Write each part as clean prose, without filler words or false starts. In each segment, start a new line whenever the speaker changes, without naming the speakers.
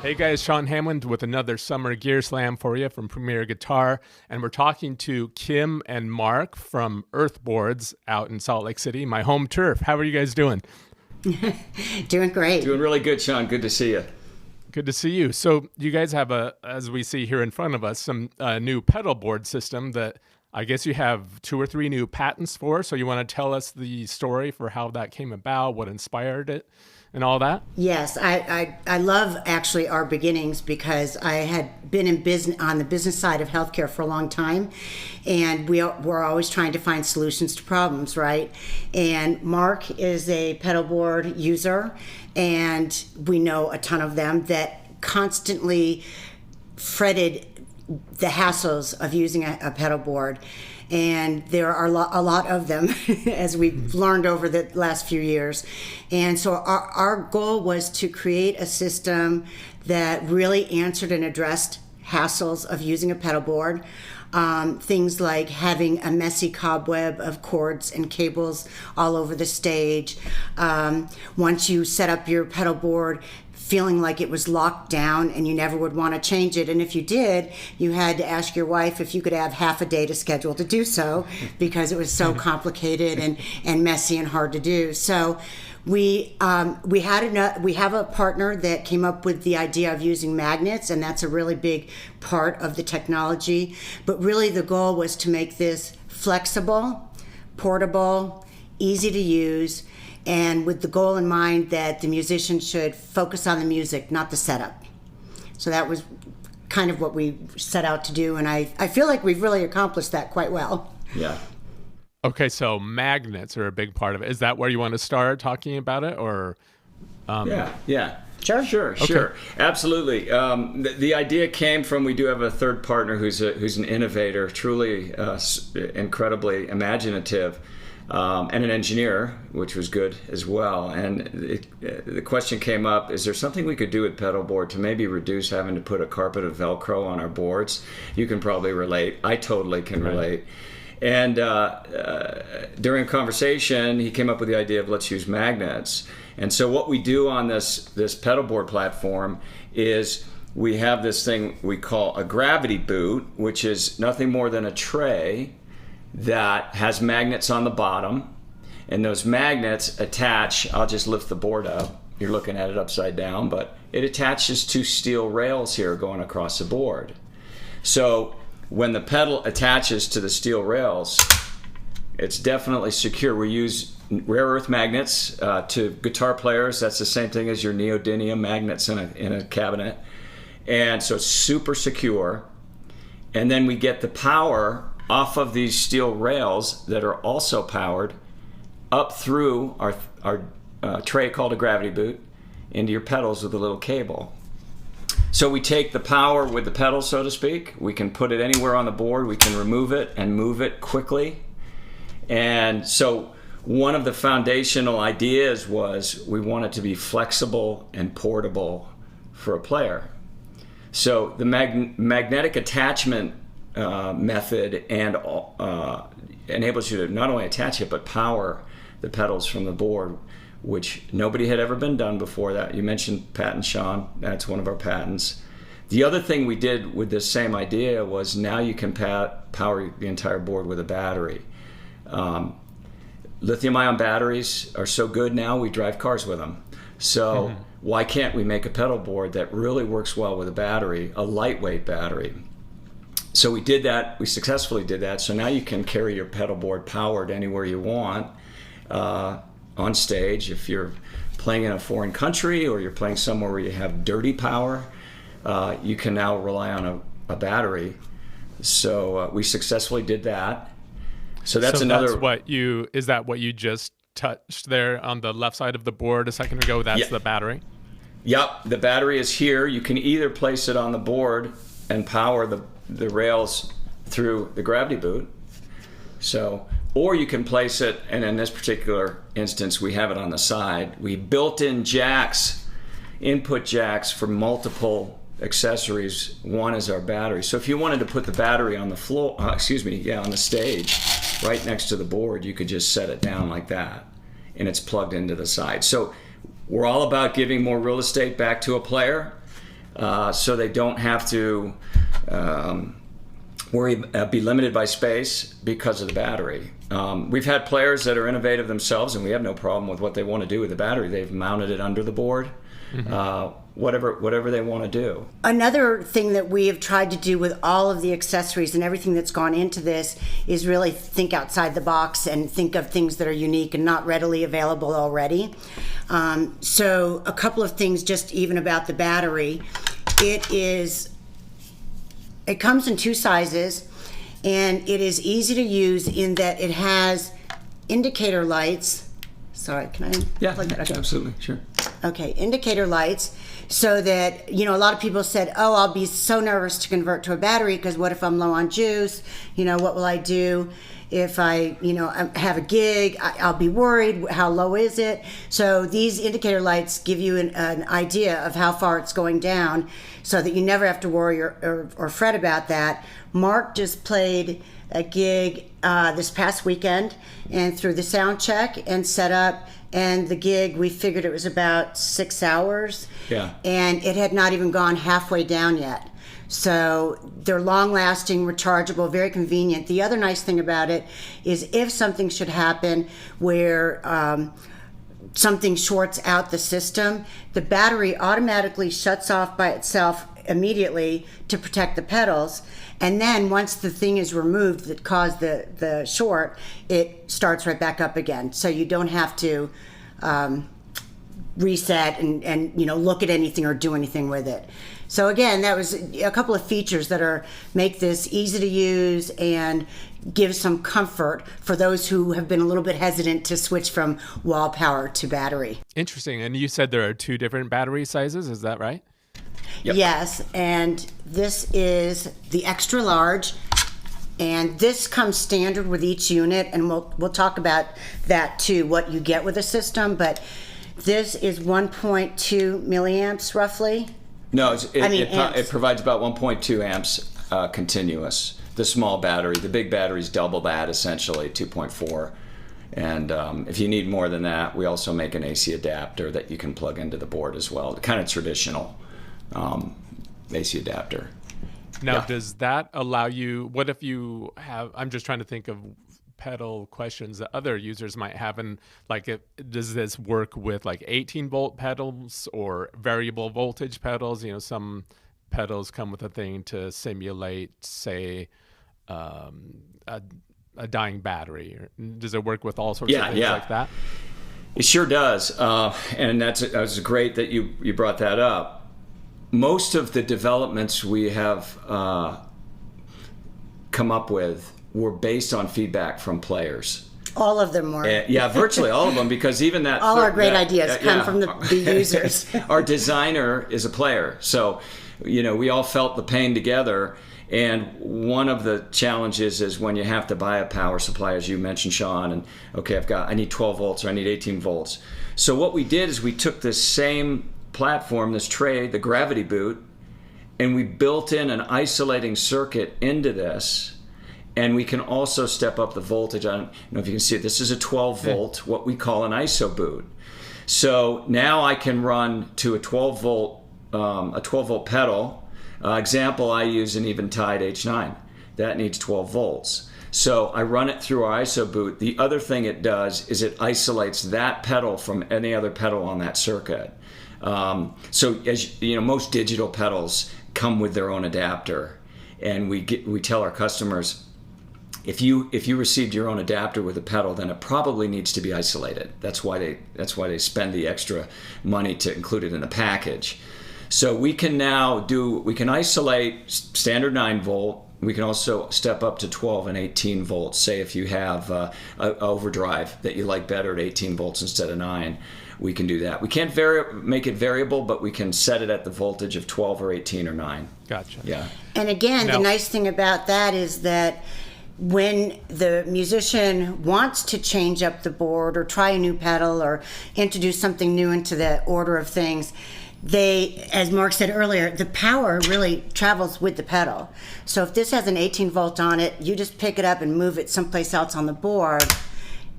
Hey guys, Sean Hamland with another Summer Gear Slam for you from Premier Guitar. And we're talking to Kim and Mark from Earthboards out in Salt Lake City, my home turf. How are you guys doing?
Doing great.
Doing really good, Sean. Good to see you.
Good to see you. So you guys have, as we see here in front of us, some new pedalboard system that I guess you have 2 or 3 new patents for. So you want to tell us the story for how that came about, what inspired it, and all that?
Yes, I love actually our beginnings because I had been in business on the business side of healthcare for a long time, and we're always trying to find solutions to problems, right? And Mark is a pedalboard user, and we know a ton of them that constantly fretted the hassles of using a pedalboard. And there are a lot of them, as we've learned over the last few years. And so our goal was to create a system that really answered and addressed hassles of using a pedalboard. Things like having a messy cobweb of cords and cables all over the stage. Once you set up your pedalboard, feeling like it was locked down and you never would want to change it. And if you did, you had to ask your wife if you could have half a day to schedule to do so because it was so complicated and messy and hard to do. So we have a partner that came up with the idea of using magnets, and that's a really big part of the technology. But really the goal was to make this flexible, portable, easy to use, and with the goal in mind that the musician should focus on the music, not the setup. So that was kind of what we set out to do, and I feel like we've really accomplished that quite well.
Yeah.
Okay, so magnets are a big part of it. Is that where you want to start talking about it, or?
Yeah.
Sure.
Sure. Absolutely. The idea came from, we do have a third partner who's an innovator, truly incredibly imaginative. And an engineer, which was good as well. And the question came up, is there something we could do with pedalboard to maybe reduce having to put a carpet of Velcro on our boards? You can probably relate. I totally can relate. And during a conversation, he came up with the idea of let's use magnets. And so what we do on this pedalboard platform is we have this thing we call a gravity boot, which is nothing more than a tray that has magnets on the bottom, and those magnets attach. I'll just lift the board up. You're looking at it upside down, but it attaches to steel rails here going across the board. So when the pedal attaches to the steel rails, it's definitely secure. We use rare earth magnets to guitar players. That's the same thing as your neodymium magnets in a cabinet, and so it's super secure. And then we get the power off of these steel rails that are also powered up through our tray called a gravity boot into your pedals with a little cable. So we take the power with the pedal, so to speak. We can put it anywhere on the board. We can remove it and move it quickly. And so one of the foundational ideas was we want it to be flexible and portable for a player. So the magnetic attachment method and enables you to not only attach it but power the pedals from the board, which nobody had ever been done before. That you mentioned patent, Sean. That's one of our patents. The other thing we did with this same idea was now you can power the entire board with a battery. Lithium-ion batteries are so good now we drive cars with them. So why can't we make a pedal board that really works well with a battery, a lightweight battery? So we did that. We successfully did that. So now you can carry your pedal board powered anywhere you want on stage. If you're playing in a foreign country or you're playing somewhere where you have dirty power, you can now rely on a battery. So we successfully did that. So that's another.
Is that what you just touched there on the left side of the board a second ago? That's the battery?
Yep. The battery is here. You can either place it on the board and power the rails through the gravity boot. So, or you can place it, and in this particular instance, we have it on the side. We built in jacks, input jacks for multiple accessories. One is our battery. So if you wanted to put the battery on the floor, on the stage, right next to the board, you could just set it down like that, and it's plugged into the side. So we're all about giving more real estate back to a player. so they don't have to be limited by space because of the battery. We've had players that are innovative themselves, and we have no problem with what they want to do with the battery. They've mounted it under the board, whatever they want to do.
Another thing that we have tried to do with all of the accessories and everything that's gone into this is really think outside the box and think of things that are unique and not readily available already. So a couple of things just even about the battery. It comes in 2 sizes, and it is easy to use in that it has indicator lights. Sorry, can I plug that? Okay.
Absolutely, sure.
Okay, indicator lights, so that, a lot of people said, oh, I'll be so nervous to convert to a battery because what if I'm low on juice? What will I do if I have a gig? I'll be worried. How low is it? So these indicator lights give you an idea of how far it's going down, so that you never have to worry or fret about that. Mark just played a gig this past weekend, and through the sound check and setup and the gig, we figured it was about 6 hours.
Yeah.
And it had not even gone halfway down yet. So they're long-lasting, rechargeable, very convenient. The other nice thing about it is if something should happen where something shorts out the system, the battery automatically shuts off by itself immediately to protect the pedals. And then once the thing is removed that caused the short, it starts right back up again. So you don't have to reset and look at anything or do anything with it. So again, that was a couple of features that make this easy to use and give some comfort for those who have been a little bit hesitant to switch from wall power to battery.
Interesting. And you said there are 2 different battery sizes, is that right?
Yep.
Yes, and this is the extra large, and this comes standard with each unit, and we'll talk about that too, what you get with the system, but this is 1.2 milliamps roughly.
No,
amps.
It provides about 1.2 amps continuous. The small battery, the big battery's double that, essentially 2.4. And if you need more than that, we also make an AC adapter that you can plug into the board as well. Kind of traditional AC adapter.
Now, does that allow you, what if you have, I'm just trying to think of pedal questions that other users might have, and does this work with 18-volt pedals or variable voltage pedals? Some pedals come with a thing to simulate, say, a dying battery. Does it work with all sorts of things like that?
It sure does, and that's great that you brought that up. Most of the developments we have come up with were based on feedback from players.
All of them were.
Virtually all of them, because even that...
all our great ideas come from the users.
Our designer is a player, so we all felt the pain together. And one of the challenges is when you have to buy a power supply, as you mentioned, Sean, and okay, I need 12 volts or I need 18 volts. So what we did is we took this same platform, this tray, the gravity boot, and we built in an isolating circuit into this, and we can also step up the voltage. I don't know if you can see it. This is a 12 volt, what we call an ISO boot. So now I can run to a 12 volt pedal. Example, I use an Eventide H9. That needs 12 volts. So I run it through our ISO boot. The other thing it does is it isolates that pedal from any other pedal on that circuit. So as you know, most digital pedals come with their own adapter, and we tell our customers, if you received your own adapter with a pedal, then it probably needs to be isolated. That's why they spend the extra money to include it in the package. So we can isolate standard 9 volt. We can also step up to 12 and 18 volts. Say if you have a overdrive that you like better at 18 volts instead of 9, we can do that. We can't make it variable, but we can set it at the voltage of 12 or 18 or 9.
Gotcha.
Yeah.
And again, the nice thing about that is that when the musician wants to change up the board or try a new pedal or introduce something new into the order of things, they, as Mark said earlier, the power really travels with the pedal. So if this has an 18 volt on it, you just pick it up and move it someplace else on the board,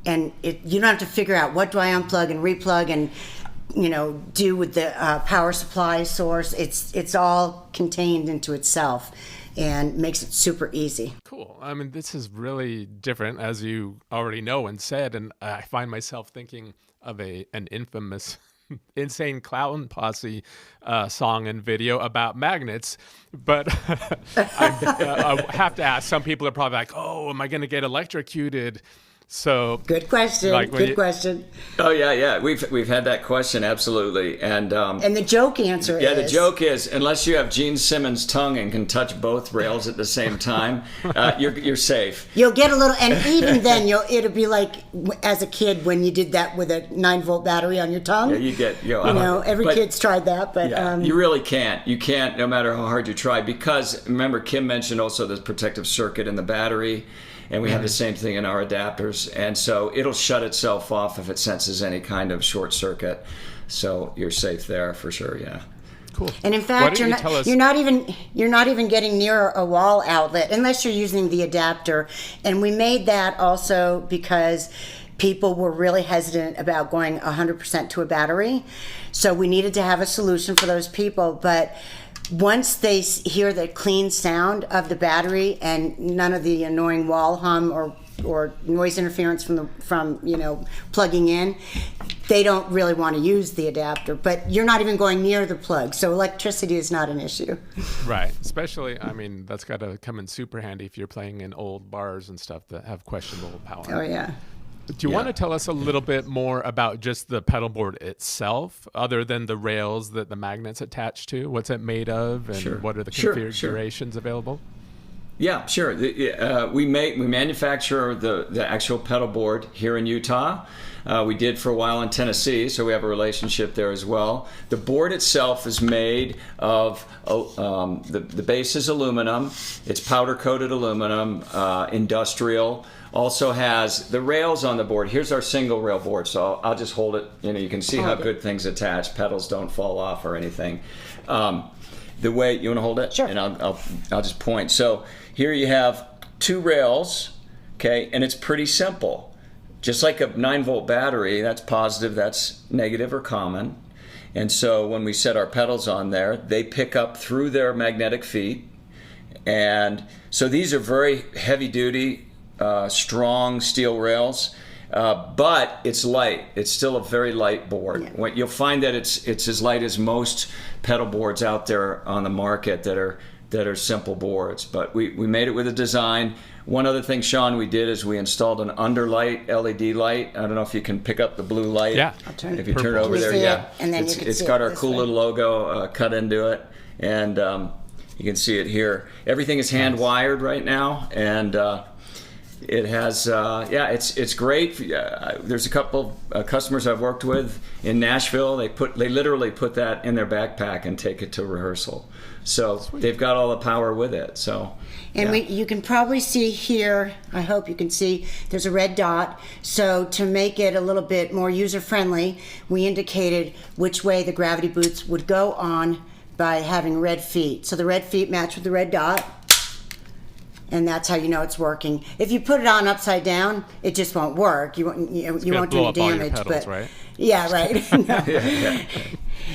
and you don't have to figure out what do I unplug and replug and do with the power supply source. It's all contained into itself and makes it super easy.
Cool. I mean, this is really different, as you already know and said, and I find myself thinking of an infamous Insane Clown Posse song and video about magnets. But I have to ask, some people are probably like, oh, am I going to get electrocuted? So
good question. Good question.
Oh yeah. We've had that question, absolutely. And
the joke answer is,
the joke is, unless you have Gene Simmons' tongue and can touch both rails at the same time, you're safe.
You'll get a little, and even then, it'll be like as a kid when you did that with a 9-volt battery on your tongue.
Yeah,
every kid's tried that, but
you really can't. You can't, no matter how hard you try, because remember, Kim mentioned also the protective circuit in the battery. And we have the same thing in our adapters. And so it'll shut itself off if it senses any kind of short circuit. So you're safe there for sure, yeah.
Cool.
And in fact, you're not even getting near a wall outlet unless you're using the adapter. And we made that also because people were really hesitant about going 100% to a battery. So we needed to have a solution for those people. But once they hear the clean sound of the battery and none of the annoying wall hum or noise interference from plugging in, they don't really want to use the adapter. But you're not even going near the plug, so electricity is not an issue.
Right. Especially, I mean, that's got to come in super handy if you're playing in old bars and stuff that have questionable power.
Oh yeah.
Do you want to tell us a little bit more about just the pedalboard itself, other than the rails that the magnet's attached to? What's it made of, and what are the configurations available?
Yeah, sure. We manufacture the actual pedalboard here in Utah. We did for a while in Tennessee, so we have a relationship there as well. The board itself is made of the base is aluminum. It's powder coated aluminum, industrial. Also has the rails on the board. Here's our single rail board, so I'll just hold it. You can see how good things attach. Pedals don't fall off or anything. The way you want to hold it,
sure.
And I'll just point. So here you have 2 rails, okay, and it's pretty simple. Just like a 9-volt battery, that's positive, that's negative or common. And so when we set our pedals on there, they pick up through their magnetic feet. And so these are very heavy duty, strong steel rails, but it's light. It's still a very light board. Yeah. You'll find that it's as light as most pedal boards out there on the market that are simple boards. But we made it with a design. One other thing, Sean, we did is we installed an underlight LED light. I don't know if you can pick up the blue light.
Yeah.
If you turn it over there, yeah.
And then
it's got our cool little logo cut into it, and you can see it here. Everything is hand wired right now, and it has, it's great. There's a couple customers I've worked with in Nashville. They literally put that in their backpack and take it to rehearsal. So they've got all the power with it. So,
and you can probably see here, I hope you can see, there's a red dot. So to make it a little bit more user-friendly, we indicated which way the gravity boots would go on by having red feet. So the red feet match with the red dot. And that's how you know it's working. If you put it on upside down, it just won't work. You won't do any damage.
Pedals, right?
Yeah, right. No.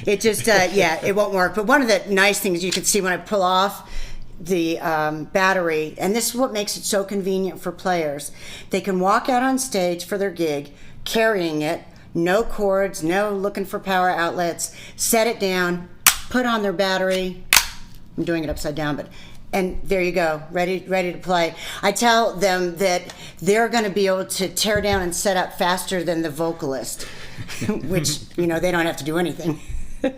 It just it won't work. But one of the nice things you can see when I pull off the battery, and this is what makes it so convenient for players. They can walk out on stage for their gig carrying it, no cords, no looking for power outlets, set it down, put on their battery. I'm doing it upside down, but. And there you go, ready to play. I tell them that they're going to be able to tear down and set up faster than the vocalist, which, they don't have to do anything.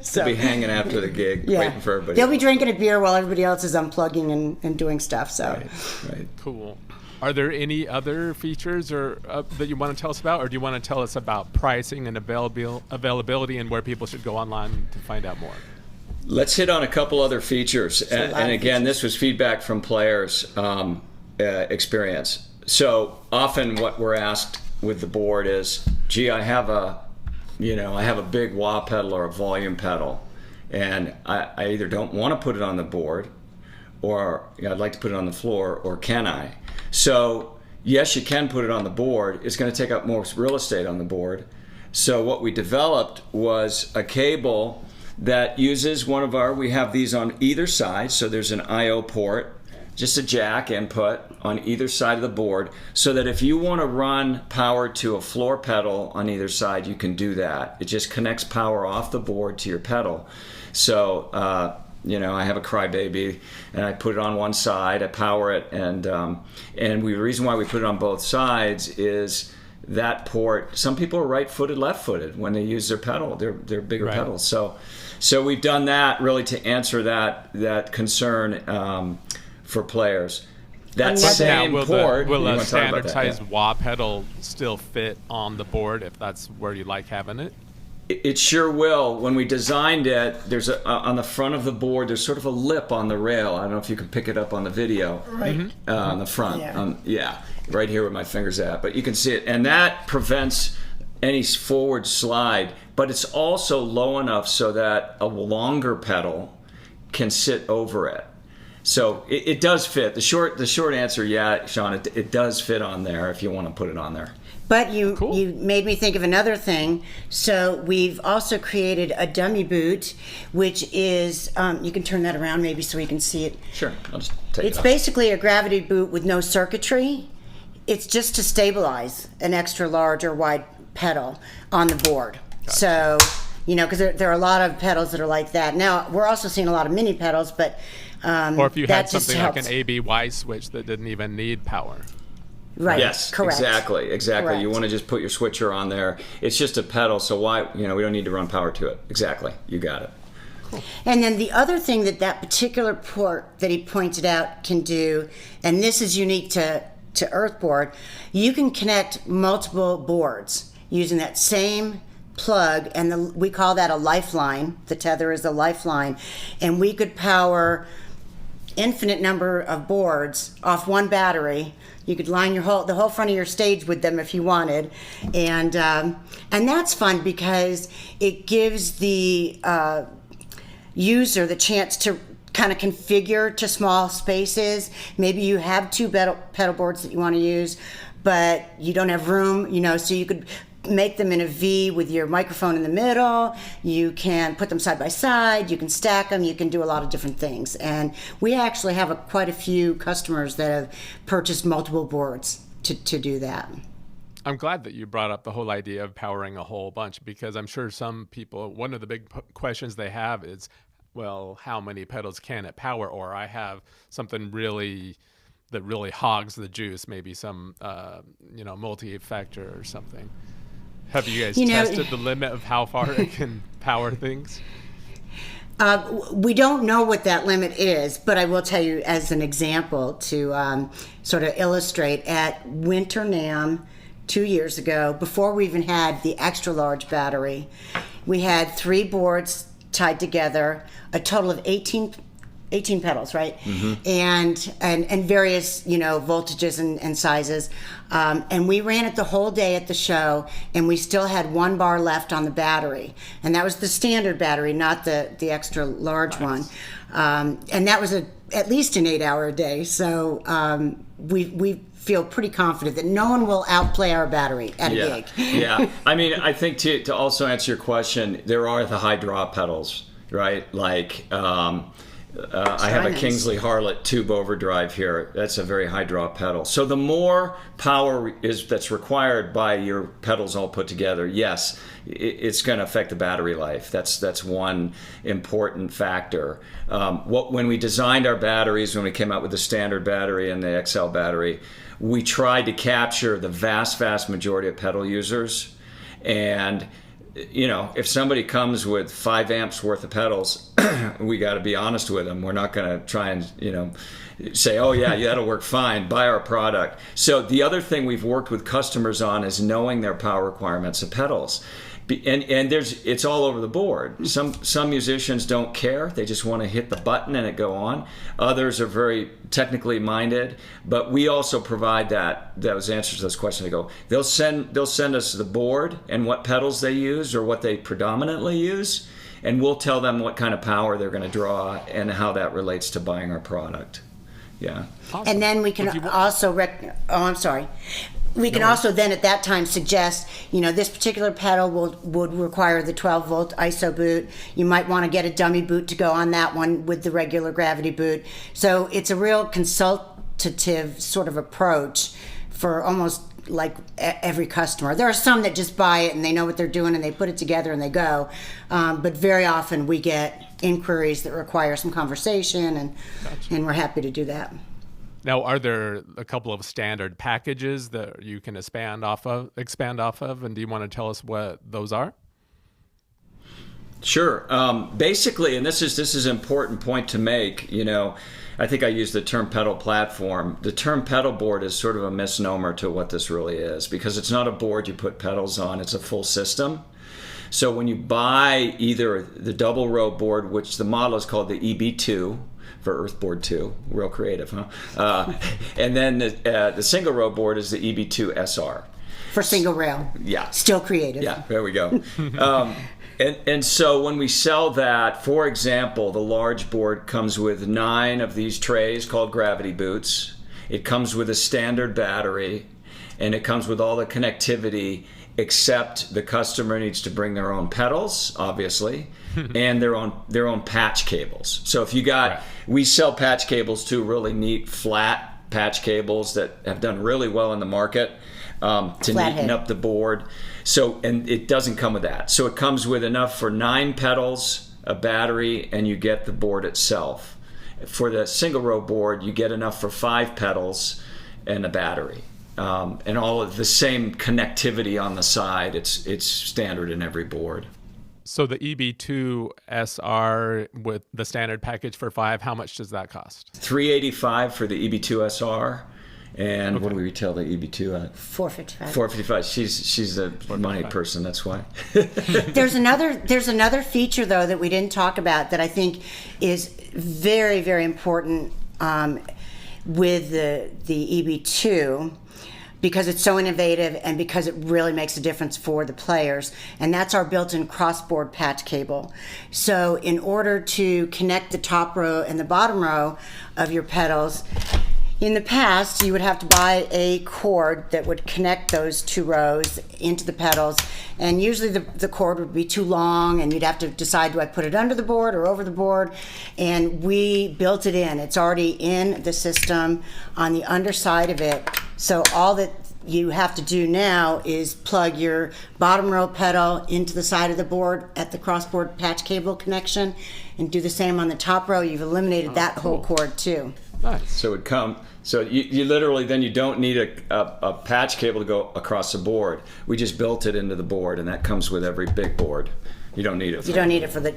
So, they'll be hanging after the gig, waiting for everybody.
They'll be drinking a beer while everybody else is unplugging and doing stuff. So,
right.
Cool. Are there any other features or that you want to tell us about, or do you want to tell us about pricing and availability and where people should go online to find out more?
Let's hit on a couple other features. And again, this was feedback from players' experience. So often what we're asked with the board is, gee, I have a big wah pedal or a volume pedal, and I either don't want to put it on the board, or I'd like to put it on the floor, or can I? So yes, you can put it on the board. It's going to take up more real estate on the board. So what we developed was a cable that uses we have these on either side, so there's an I/O port, just a jack input on either side of the board, so that if you want to run power to a floor pedal on either side, you can do that. It just connects power off the board to your pedal. So, I have a Crybaby, and I put it on one side, I power it, and the reason why we put it on both sides is that port, some people are right-footed, left-footed when they use their pedal, their bigger
Right.
pedals. So we've done that really to answer that concern for players. That same port.
Will a standardized wah pedal still fit on the board if that's where you like having it?
It sure will. When we designed it, there's on the front of the board, there's sort of a lip on the rail. I don't know if you can pick it up on the video.
Right.
On the front.
Yeah.
Right here where my finger's at. But you can see it. And that prevents any forward slide. But it's also low enough so that a longer pedal can sit over it. So it does fit. The short answer, yeah, Sean, it does fit on there if you want to put it on there.
But you made me think of another thing. So we've also created a dummy boot, which is, you can turn that around maybe so we can see it.
Sure, I'll just take it
It's
off.
basically a gravity boot with no circuitry. It's just to stabilize an extra large or wide pedal on the board.
Gotcha.
So, because there are a lot of pedals that are like that. Now, we're also seeing a lot of mini pedals, but
Or if you
that
had
just
something like
helps.
an ABII switch that didn't even need power.
Right.
Yes,
Correct.
exactly.
Correct.
You want to just put your switcher on there. It's just a pedal, so why, we don't need to run power to it. Exactly. You got it.
And then the other thing that particular port that he pointed out can do, and this is unique to Earthboard, you can connect multiple boards using that same plug, and we call that a Lifeline. The tether is a Lifeline, and we could power infinite number of boards off one battery. You could line the whole front of your stage with them if you wanted, and that's fun because it gives the user the chance to kind of configure to small spaces. Maybe you have two pedal boards that you want to use, but you don't have room, so you could make them in a V with your microphone in the middle. You can put them side by side. You can stack them. You can do a lot of different things. And we actually have quite a few customers that have purchased multiple boards to do that.
I'm glad that you brought up the whole idea of powering a whole bunch, because I'm sure some people, one of the big questions they have is, well, how many pedals can it power? Or I have something that really hogs the juice, maybe some, multi-effector or something. Have you guys tested the limit of how far it can power things?
We don't know what that limit is, but I will tell you as an example to sort of illustrate, at Winter NAMM 2 years ago, before we even had the extra large battery, we had 3 boards tied together, a total of 18 pedals, right? Mm-hmm. And various, voltages and sizes. And we ran it the whole day at the show, and we still had 1 bar left on the battery. And that was the standard battery, not the extra large one. And that was at least an 8-hour day. So we feel pretty confident that no one will outplay our battery at a gig.
Yeah. I mean, I think to also answer your question, there are the high draw pedals, right? Like, I have a Kingsley Harlot tube overdrive here. That's a very high draw pedal. So the more power that's required by your pedals all put together, yes, it's going to affect the battery life. That's one important factor. When we designed our batteries, when we came out with the standard battery and the XL battery, we tried to capture the vast majority of pedal users. And if somebody comes with 5 amps worth of pedals, we got to be honest with them. We're not going to try and, say, oh, yeah, that'll work fine. Buy our product. So the other thing we've worked with customers on is knowing their power requirements of pedals. And it's all over the board. Some musicians don't care. They just want to hit the button and it go on. Others are very technically minded. But we also provide those answers to those questions. They'll send us the board and what pedals they use or what they predominantly use, and we'll tell them what kind of power they're going to draw and how that relates to buying our product. Yeah.
Awesome. And then we can also I'm sorry. We can also then at that time suggest, this particular pedal would require the 12-volt ISO boot. You might want to get a dummy boot to go on that one with the regular gravity boot. So it's a real consultative sort of approach for almost like every customer. There are some that just buy it and they know what they're doing and they put it together and they go. But very often we get inquiries that require some conversation, and
Gotcha.
and we're happy to do that.
Now, are there a couple of standard packages that you can expand off of? And do you want to tell us what those are?
Sure. Basically, and this is an important point to make, I think I used the term pedal platform. The term pedalboard is sort of a misnomer to what this really is, because it's not a board you put pedals on, it's a full system. So when you buy either the double row board, which the model is called the EBII-2, for Earthboard 2, real creative, huh? And then the single row board is the EBII-SR.
For single rail.
Yeah.
Still creative.
Yeah, there we go. And so when we sell that, for example, the large board comes with 9 of these trays called gravity boots. It comes with a standard battery, and it comes with all the connectivity, except the customer needs to bring their own pedals, obviously, and their own patch cables. So if you got, we sell patch cables too, really neat flat patch cables that have done really well in the market to neaten up the board. So, and it doesn't come with that. So it comes with enough for 9 pedals, a battery, and you get the board itself. For the single row board, you get enough for 5 pedals and a battery. And all of the same connectivity on the side. It's standard in every board.
So the EBII-SR with the standard package for 5, how much does that cost?
$385 for the EBII-SR. And what do we retail the EBII-2 at?
$455.
$455. She's a money person, that's why.
There's another feature though that we didn't talk about that I think is very, very important with the EBII-2, because it's so innovative and because it really makes a difference for the players. And that's our built-in Crossboard patch cable. So in order to connect the top row and the bottom row of your pedals, in the past, you would have to buy a cord that would connect those 2 rows into the pedals, and usually the cord would be too long, and you'd have to decide, do I put it under the board or over the board? And we built it in. It's already in the system on the underside of it. So all that you have to do now is plug your bottom row pedal into the side of the board at the Crossboard patch cable connection, and do the same on the top row. You've eliminated that whole cord too.
Nice.
So you literally then you don't need a patch cable to go across the board. We just built it into the board, and that comes with every big board. You don't need it.
You don't need it for the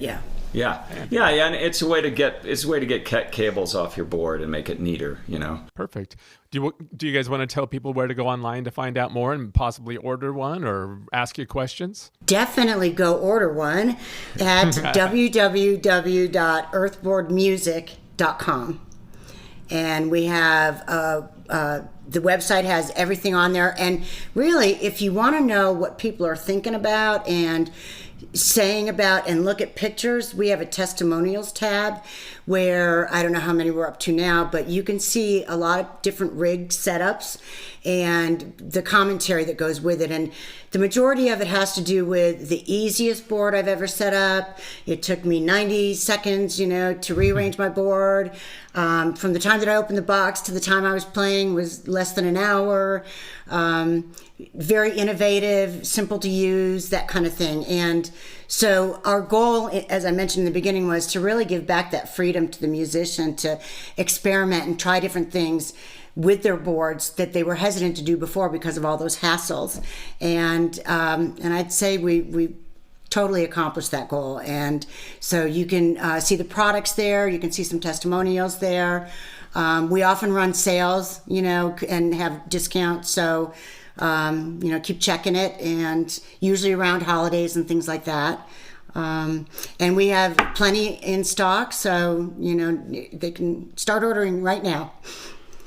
Yeah, and it's a way to get cables off your board and make it neater.
Perfect. Do you guys want to tell people where to go online to find out more and possibly order one or ask you questions?
Definitely go order one at www.earthboardmusic.com. And we have the website has everything on there. And really, if you want to know what people are thinking about and saying about and look at pictures, we have a testimonials tab where I don't know how many we're up to now, but you can see a lot of different rig setups and the commentary that goes with it. And the majority of it has to do with the easiest board I've ever set up. It took me 90 seconds, to rearrange my board. From the time that I opened the box to the time I was playing was less than an hour. Very innovative, simple to use, that kind of thing. And so our goal, as I mentioned in the beginning, was to really give back that freedom to the musician to experiment and try different things with their boards that they were hesitant to do before because of all those hassles. And I'd say we totally accomplished that goal. And so you can see the products there. You can see some testimonials there. We often run sales, and have discounts. So, keep checking it, and usually around holidays and things like that. And we have plenty in stock, so, they can start ordering right now.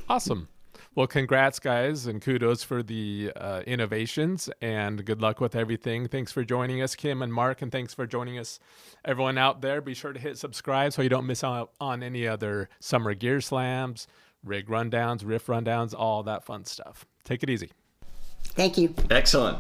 Awesome. Well, congrats, guys, and kudos for the innovations, and good luck with everything. Thanks for joining us, Kim and Mark, and thanks for joining us, everyone out there. Be sure to hit subscribe so you don't miss out on any other summer gear slams, rig rundowns, riff rundowns, all that fun stuff. Take it easy.
Thank you.
Excellent.